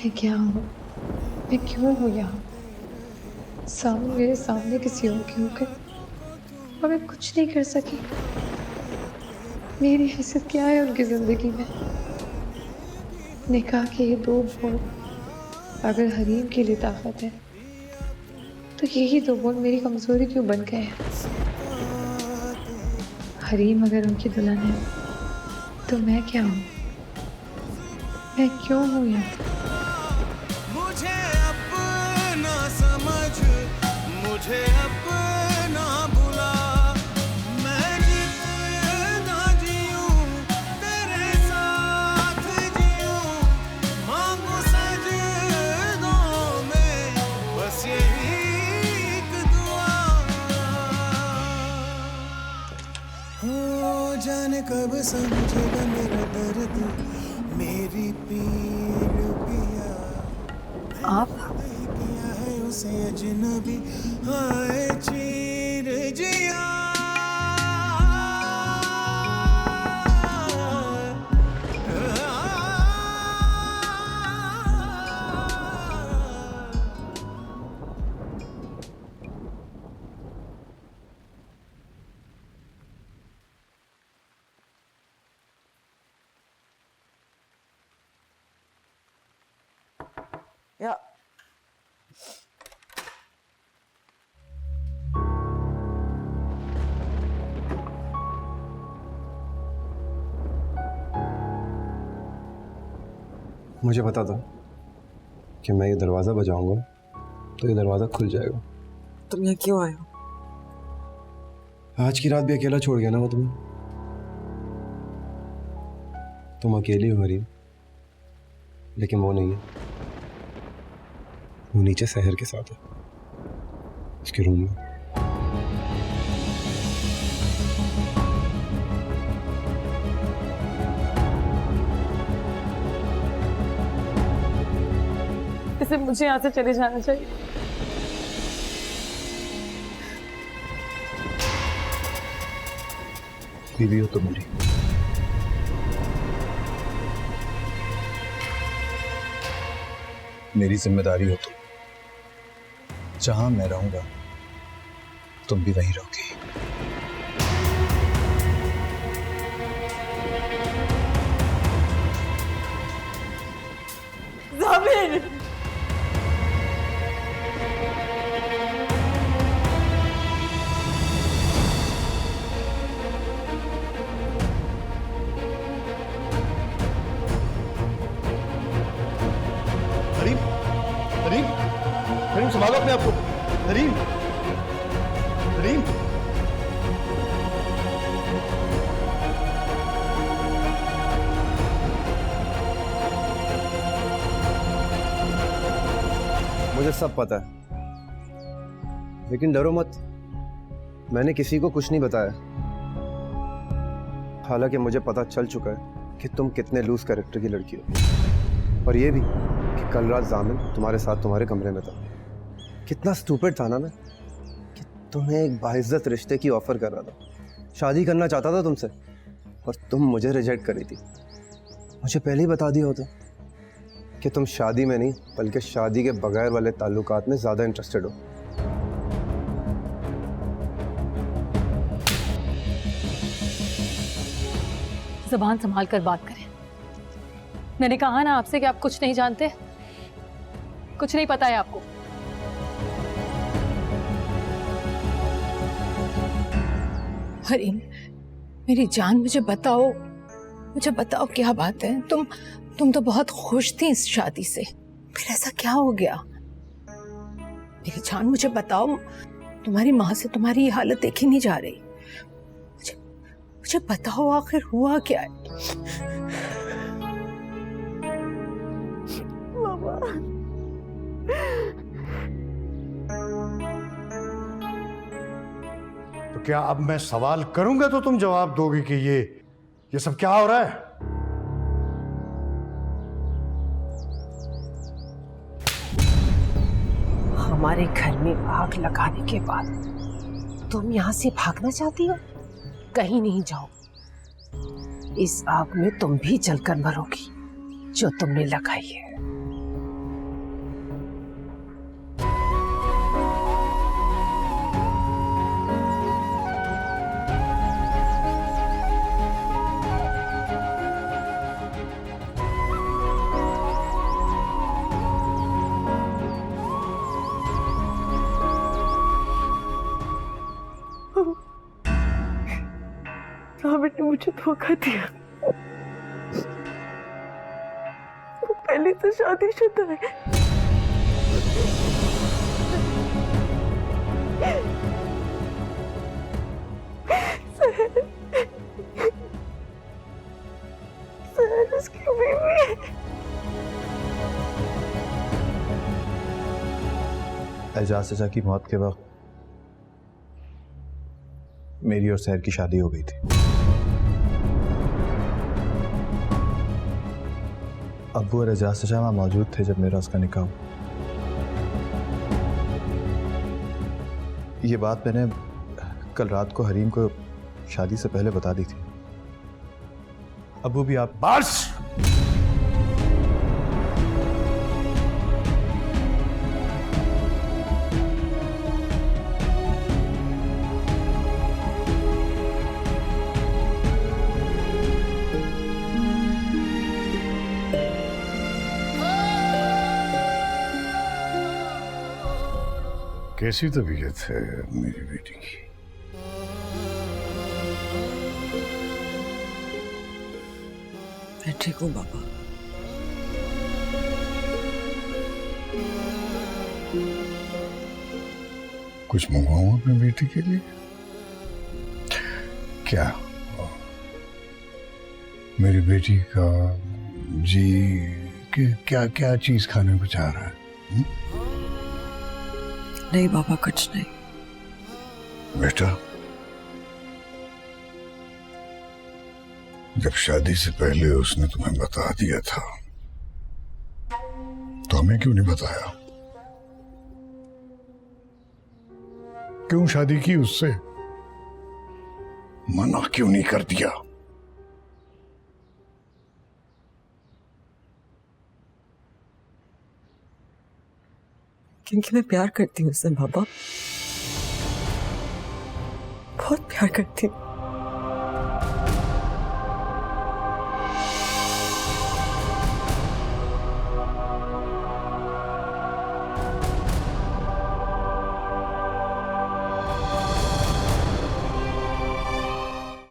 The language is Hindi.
मैं क्या हूँ? मैं क्यों हूँ यहाँ? मेरे सामने किसी और की होकर और मैं कुछ नहीं कर सकी। मेरी हैसियत क्या है उनकी जिंदगी में? निकाह के ये 2 बोल अगर हरीम के लिए ताकत है, तो यही 2 बोल मेरी कमजोरी क्यों बन गए हैं? हरीम अगर उनकी दुल्हन है, तो मैं क्या हूँ? मैं क्यों हूँ यहाँ? मुझे अपना समझ, मुझे अपना बुला, मैं जितना जीऊं तेरे साथ जीऊं, मांगू सजदों में बस यही एक दुआ। हो जाने कब समझेगा मेरा दर्द, मेरी पीर पिया। आप किया है उसे अजनबी, हाय चीर जिया। Ja. मुझे पता था कि मैं ये दरवाज़ा बजाऊंगा तो ये दरवाज़ा खुल जाएगा। तुम यहाँ क्यों आए हो? आज की रात भी अकेला छोड़ गया ना वो तुम्हें। तुम अकेली हो हरीम, लेकिन वो नहीं है। वो नीचे सहर के साथ है, उसके रूम में। इसे मुझे यहाँ से चले जाना चाहिए। बीवी हो तो मेरी। मेरी जिम्मेदारी हो तो जहां मैं रहूंगा तुम भी वहीं रहोगी। ज़ामिर! हरीम, हरीम, हरीम संभालो अपने आप को। हरीम, हरीम। मुझे सब पता है, लेकिन डरो मत। मैंने किसी को कुछ नहीं बताया। हालांकि मुझे पता चल चुका है कि तुम कितने लूज कैरेक्टर की लड़की हो, और ये भी कि कल रात ज़ामिन तुम्हारे साथ तुम्हारे कमरे में था। कितना स्टूपिड था ना मैं, कि तुम्हें एक बाइज्जत रिश्ते की ऑफर कर रहा था, शादी करना चाहता था तुमसे, और तुम मुझे रिजेक्ट करी थी। मुझे पहले ही बता दिया होता कि तुम शादी में नहीं बल्कि शादी के बगैर वाले ताल्लुकात में ज़्यादा इंटरेस्टेड हो। ज़बान संभाल कर बात करें। मैंने कहा ना आपसे कि आप कुछ नहीं जानते, कुछ नहीं पता है आपको। हरीम, मेरी जान, मुझे बताओ क्या बात है? तुम तो बहुत खुश थी इस शादी से, फिर ऐसा क्या हो गया? मेरी जान, मुझे बताओ। तुम्हारी माँ से तुम्हारी ये हालत देखी नहीं जा रही। मुझे बताओ, आखिर हुआ क्या है? तो क्या अब मैं सवाल करूंगा तो तुम जवाब दोगे कि ये सब क्या हो रहा है? हमारे घर में आग लगाने के बाद तुम यहाँ से भागना चाहती हो? कहीं नहीं जाओ। इस आग में तुम भी जलकर मरोगी जो तुमने लगाई है। साबिर ने मुझे धोखा दिया। वो पहले से शादीशुदा है। सहर उसकी बीवी है। एजाज चाचा की मौत के वक्त मेरी और सहर की शादी हो गई थी। अब्बू और एजाज चाचा वहां मौजूद थे जब मेरा उसका निकाह हुआ। ये बात मैंने कल रात को हरीम को शादी से पहले बता दी थी। अब्बू भी आप बस कैसी तबीयत है मेरी बेटी की? मैं ठीक हूँ बाबा। कुछ मंगवाऊं अपनी बेटी के लिए? क्या मेरी बेटी का जी क्या क्या चीज खाने को चाह रहा है? नहीं बाबा, कुछ नहीं। बेटा, जब शादी से पहले उसने तुम्हें बता दिया था तो हमें क्यों नहीं बताया? क्यों शादी की उससे? मना क्यों नहीं कर दिया? क्योंकि मैं प्यार करती हूँ उससे बाबा, बहुत प्यार करती हूँ।